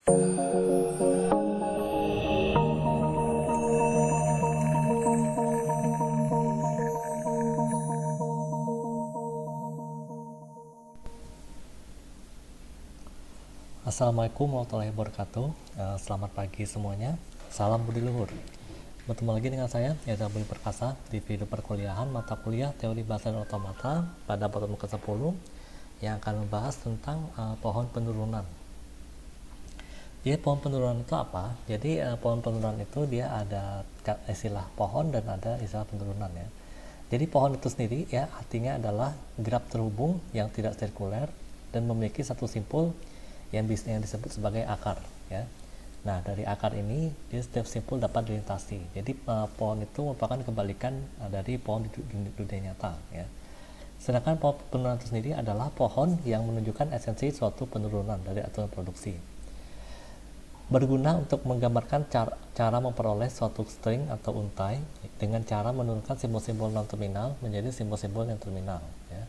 Assalamualaikum warahmatullahi wabarakatuh. Selamat pagi semuanya. Salam budi luhur. Bertemu lagi dengan saya, Yada Budi Perkasa, di video perkuliahan mata kuliah Teori Bahasa dan Otomata pada pertemuan ke-10 yang akan membahas tentang pohon penurunan. Jadi pohon penurunan itu apa? Jadi pohon penurunan itu dia ada istilah pohon dan ada istilah penurunan ya. Jadi pohon itu sendiri ya artinya adalah graf terhubung yang tidak sirkuler dan memiliki satu simpul yang disebut sebagai akar ya. Nah, dari akar ini dia setiap simpul dapat dilintasi. Jadi pohon itu merupakan kebalikan dari pohon di dunia nyata ya. Sedangkan pohon penurunan itu sendiri adalah pohon yang menunjukkan esensi suatu penurunan dari aturan produksi. Berguna untuk menggambarkan cara memperoleh suatu string atau untai dengan cara menurunkan simbol-simbol non-terminal menjadi simbol-simbol yang terminal ya.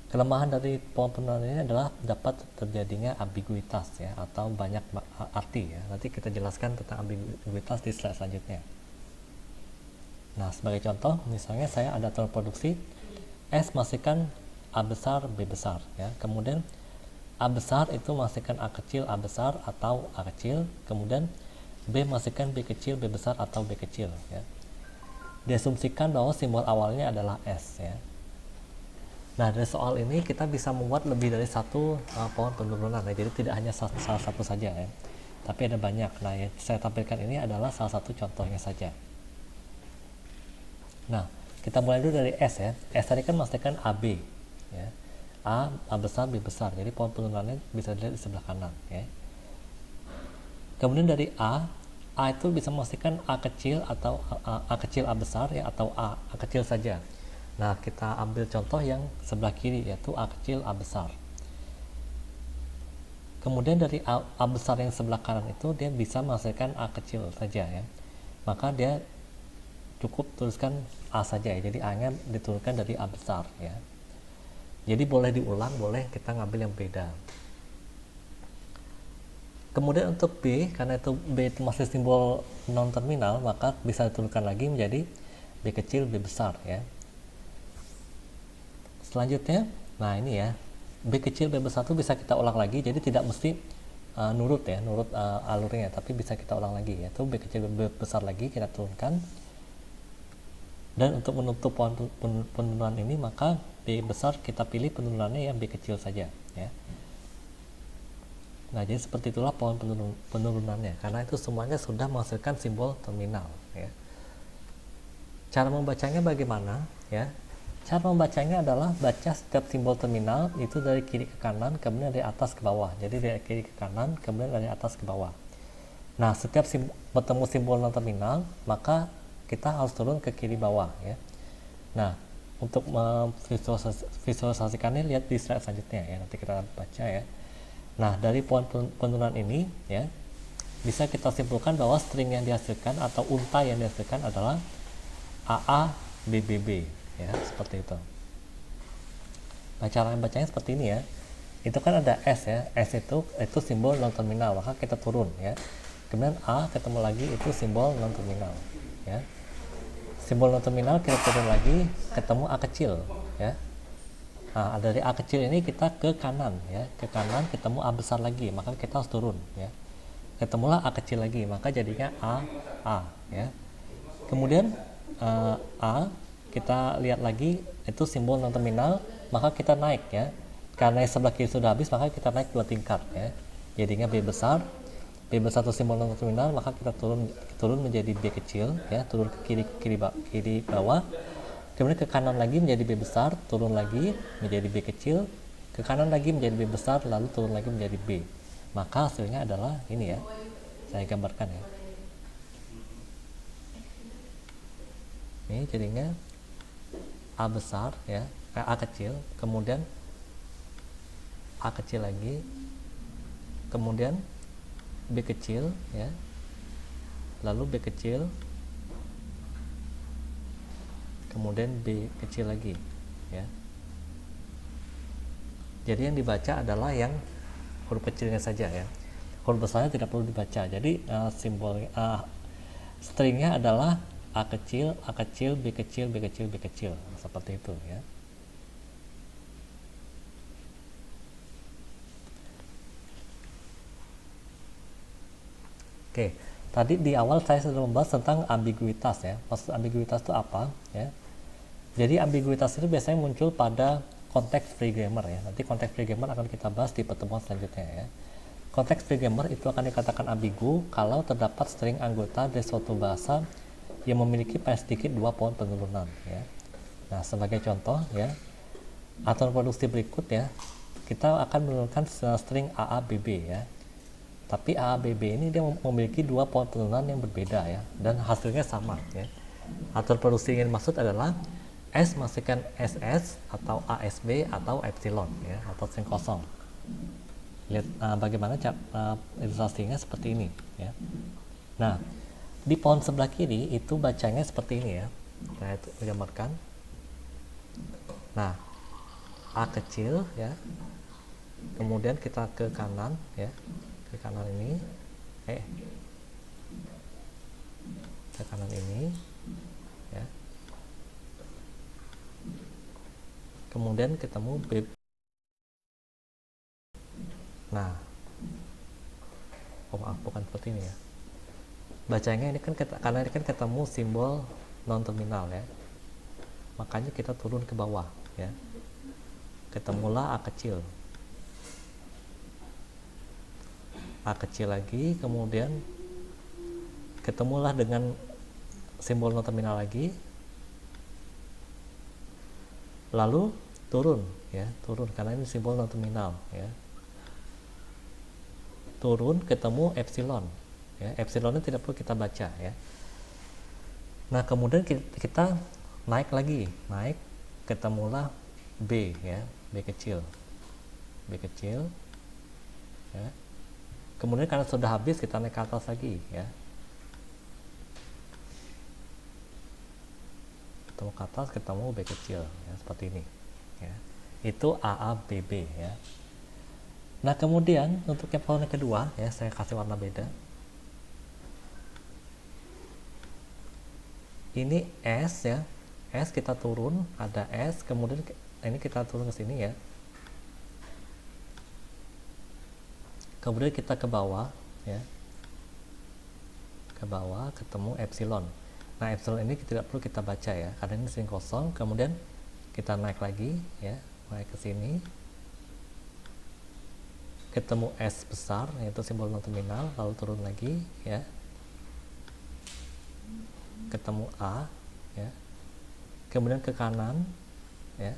Kelemahan dari pohon penurunan ini adalah dapat terjadinya ambiguitas ya atau banyak arti ya. Nanti kita jelaskan tentang ambiguitas di slide selanjutnya. Nah, sebagai contoh, misalnya saya ada aturan produksi S masihkan A besar B besar ya. Kemudian A besar itu masihkan A kecil A besar atau A kecil, kemudian B masihkan B kecil B besar atau B kecil ya. Diasumsikan bahwa simbol awalnya adalah S ya. Nah, dari soal ini kita bisa membuat lebih dari satu pohon penurunan ya. Jadi tidak hanya salah satu saja ya, tapi ada banyak. Nah, yang saya tampilkan ini adalah salah satu contohnya saja. Nah, kita mulai dulu dari S ya. S tadi kan masihkan AB ya. A besar B besar. Jadi pohon penurunannya bisa dilihat di sebelah kanan ya. Kemudian dari A itu bisa memastikan A kecil atau A kecil A besar ya, atau A kecil saja. Nah, kita ambil contoh yang sebelah kiri yaitu A kecil A besar. Kemudian dari A besar yang sebelah kanan itu dia bisa menghasilkan A kecil saja ya. Maka dia cukup tuliskan A saja ya. Jadi A nya diturunkan dari A besar ya. Jadi boleh diulang, boleh kita ngambil yang beda. Kemudian untuk B, karena itu B itu masih simbol non terminal, maka bisa diturunkan lagi menjadi B kecil B besar ya. Selanjutnya, nah ini ya, B kecil B besar itu bisa kita ulang lagi, jadi tidak mesti nurut alurnya, tapi bisa kita ulang lagi, yaitu B kecil B besar lagi kita turunkan. Dan untuk menutup pohon penurunan ini, maka B besar kita pilih penurunannya yang B kecil saja ya. Nah, jadi seperti itulah pohon penurunannya, karena itu semuanya sudah menghasilkan simbol terminal ya. Cara membacanya bagaimana ya? Cara membacanya adalah baca setiap simbol terminal itu dari kiri ke kanan, kemudian dari atas ke bawah. Jadi dari kiri ke kanan, kemudian dari atas ke bawah. Nah, setiap bertemu simbol non terminal, maka kita harus turun ke kiri bawah ya. Nah, untuk memvisualisasikannya lihat di slide selanjutnya ya. Nanti kita baca ya. Nah, dari pohon penurunan ini ya, bisa kita simpulkan bahwa string yang dihasilkan atau untai yang dihasilkan adalah AA BBB ya, seperti itu. Nah, cara membacanya seperti ini ya. Itu kan ada S ya. S itu simbol non terminal, maka kita turun ya. Kemudian A ketemu lagi itu simbol non terminal ya. Simbol non terminal kita turun lagi, ketemu A kecil ya. Nah, dari A kecil ini kita ke kanan ya. Ke kanan ketemu A besar lagi, maka kita harus turun ya. Ketemulah A kecil lagi, maka jadinya A ya. Kemudian A kita lihat lagi itu simbol non terminal, maka kita naik ya. Karena sebelah kiri sudah habis, maka kita naik 2 tingkat ya. Jadinya B besar itu simbol non terminal, maka kita turun menjadi B kecil ya, turun ke kiri bawah. Kemudian ke kanan lagi menjadi B besar, turun lagi menjadi B kecil, ke kanan lagi menjadi B besar, lalu turun lagi menjadi B. Maka hasilnya adalah ini ya. Saya gambarkan ya. Ini jadinya A besar ya, A kecil, kemudian A kecil lagi, kemudian B kecil ya, lalu B kecil, kemudian B kecil lagi ya. Jadi yang dibaca adalah yang huruf kecilnya saja ya. huruf besarnya tidak perlu dibaca. Jadi simbol stringnya adalah A kecil, A kecil, B kecil, B kecil, B kecil, seperti itu ya. Oke, tadi di awal saya sudah membahas tentang ambiguitas ya. Maksud ambiguitas itu apa ya? Jadi ambiguitas itu biasanya muncul pada konteks free grammar ya. Nanti konteks free grammar akan kita bahas di pertemuan selanjutnya ya. Konteks free grammar itu akan dikatakan ambigu kalau terdapat string anggota dari suatu bahasa yang memiliki paling sedikit 2 pohon penurunan ya. Nah, sebagai contoh ya, aturan produksi berikut ya, kita akan menurunkan string AABB ya. Tapi AABB ini dia memiliki 2 pohon penurunan yang berbeda ya, dan hasilnya sama ya. Aturan produksi yang dimaksud adalah S masukkan SS atau ASB atau epsilon ya, atau string kosong. Lihat bagaimana ilustrasinya seperti ini ya. Nah, di pohon sebelah kiri itu bacanya seperti ini ya. Saya gambarkan. Nah, A kecil ya. Kemudian kita ke kanan ya. Ke kanan ini. Ke kanan ini ya. Kemudian ketemu B. Nah, maaf, bukan seperti ini ya. Bacanya ini kan karena ini kan ketemu simbol non terminal ya, makanya kita turun ke bawah ya. Ketemulah A kecil, A kecil lagi, kemudian ketemulah dengan simbol non terminal lagi, lalu turun ya, turun karena ini simbol non terminal ya. Turun ketemu epsilon ya, epsilonnya tidak perlu kita baca ya. Nah, kemudian kita naik lagi, naik ketemulah B ya, B kecil ya. Kemudian karena sudah habis kita naik ke atas lagi ya, ketemu ke atas, ketemu B kecil ya, seperti ini ya. Itu AABB ya. Nah, kemudian untuk yang pohon kedua ya, saya kasih warna beda. Ini S ya, S kita turun, ada S, kemudian ini kita turun ke sini ya. Kemudian kita ke bawah ya. Ke bawah ketemu epsilon. Nah, epsilon ini tidak perlu kita baca ya, karena ini string kosong. Kemudian kita naik lagi ya, naik ke sini. Ketemu S besar, yaitu simbol non terminal, lalu turun lagi ya. Ketemu A ya. Kemudian ke kanan ya.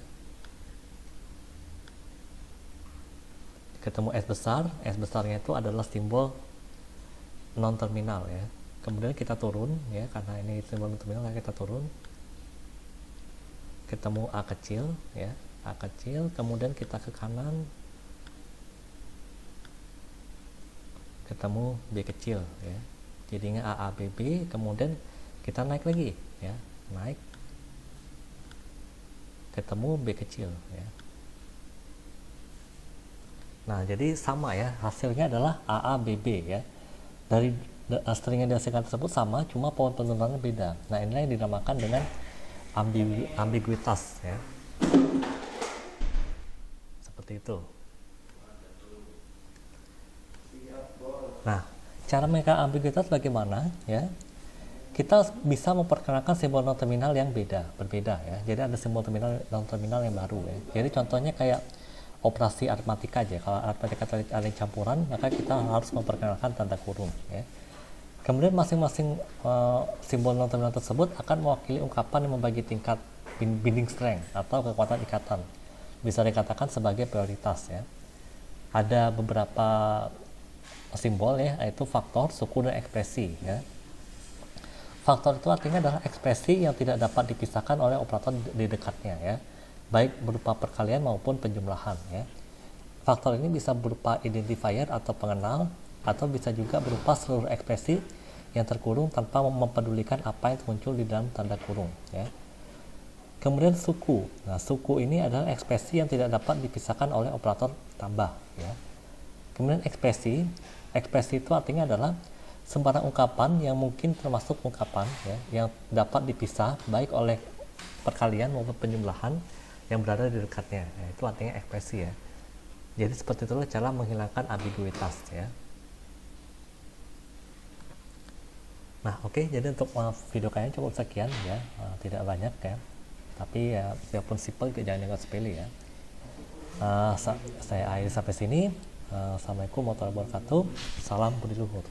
Ketemu S besar, S besarnya itu adalah simbol non terminal ya. Kemudian kita turun ya, karena ini simbol non terminal, kita turun. Ketemu A kecil ya, A kecil, kemudian kita ke kanan. Ketemu B kecil ya, jadinya AABB. Kemudian kita naik lagi ya, naik ketemu B kecil ya. Nah, jadi sama ya, hasilnya adalah AABB ya. Dari string yang dihasilkan tersebut sama, cuma pohon penurunannya beda. Nah, inilah yang dinamakan dengan ambiguitas ya, seperti itu. Nah, cara mereka ambiguitas bagaimana ya? Kita bisa memperkenalkan simbol non terminal yang berbeda ya. Jadi ada simbol terminal non terminal yang baru ya. Jadi contohnya kayak operasi aritmatika aja. Kalau aritmatika ada campuran, maka kita harus memperkenalkan tanda kurung ya. Kemudian masing-masing simbol non terminal tersebut akan mewakili ungkapan yang membagi tingkat binding strength atau kekuatan ikatan. Bisa dikatakan sebagai prioritas ya. Ada beberapa simbol ya, yaitu faktor, suku, dan ekspresi ya. Faktor itu artinya adalah ekspresi yang tidak dapat dipisahkan oleh operator di dekatnya ya, baik berupa perkalian maupun penjumlahan ya. Faktor ini bisa berupa identifier atau pengenal, atau bisa juga berupa seluruh ekspresi yang terkurung tanpa mempedulikan apa yang muncul di dalam tanda kurung ya. Kemudian suku. Nah, suku ini adalah ekspresi yang tidak dapat dipisahkan oleh operator tambah ya. Kemudian ekspresi Ekspresi itu artinya adalah sembarang ungkapan yang mungkin termasuk ungkapan ya, yang dapat dipisah baik oleh perkalian maupun penjumlahan yang berada di dekatnya. Nah, itu artinya ekspresi ya. Jadi seperti itulah cara menghilangkan ambiguitas ya. Nah, oke, jadi untuk video kalian cukup sekian ya, tidak banyak ya. Tapi ya, biarpun simple jangan dianggap sepele ya. Saya akhiri sampai sini. Assalamualaikum warahmatullahi wabarakatuh. Salam budi luhur.